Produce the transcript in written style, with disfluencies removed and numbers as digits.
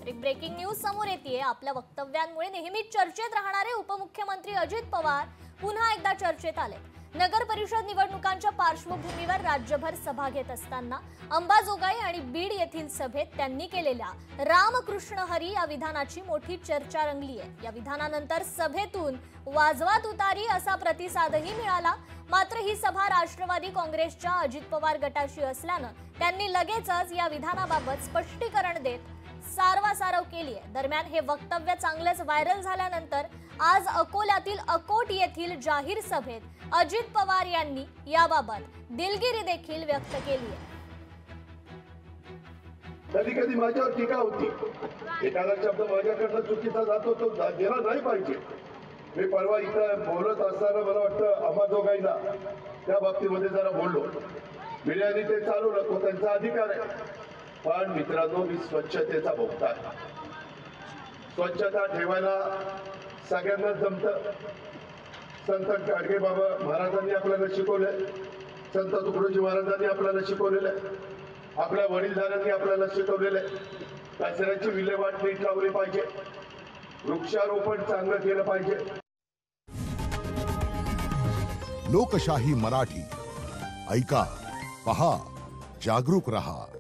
एक breaking news समोर येते। आपल्या वक्तव्यांमुळे नेहमीच चर्चेत राहणारे उपमुख्यमंत्री अजित पवार पुन्हा एकदा चर्चेत आले। नगर परिषद निवडणुकांच्या पार्श्वभूमीवर राज्यभर सभा घेत असताना अंबाजोगाई आणि बीड येथील सभेत त्यांनी केलेल्या रामकृष्ण हरी या विधानाची मोठी चर्चा रंगली आहे। या विधानानंतर सभेतून वाजवा तुतारी असा प्रतिसादही मिळाला। मात्र ही सभा राष्ट्रवादी काँग्रेसच्या अजित पवार गटाची असल्याने त्यांनी लगेचच या विधानाबाबत स्पष्टीकरण देत सारवासारव केली आहे। दरम्यान हे वक्तव्य चांगलेच व्हायरल झाल्यानंतर आज अकोल्यातील अकोट येथील जाहीर सभेत अजित पवार यांनी याबाबत दिलगिरी देखील व्यक्त केली आहे। कधी-कधी माझ्यावर टीका होती, एखादा शब्द माझ्याकडनं चुकीचा जातो तो गेला नाही पाहिजे। मी परवा इथं बोलत असताना मला वाटतं अंबाजोगाईला त्या बाबतीमध्ये जरा बोललो। मीडियाने ते चालू नको, त्यांचा अधिकार आहे। पण मित्रांनो, मी स्वच्छतेचा भोक्ता आहे। स्वच्छता ठेवायला सगळ्यांना जमतं। संत गाडगे बाबा महाराजांनी आपल्याला शिकवले, संत तुकडोजी महाराजांनी आपल्याला शिकवलेलं आहे, आपल्या वडीलधाऱ्यांनी आपल्याला शिकवलेलं आहे। कचऱ्याची विल्हेवाट नीट लावली पाहिजे, वृक्षारोपण चांगलं केलं पाहिजे। लोकशाही मराठी ऐका, पहा, जागरूक रहा।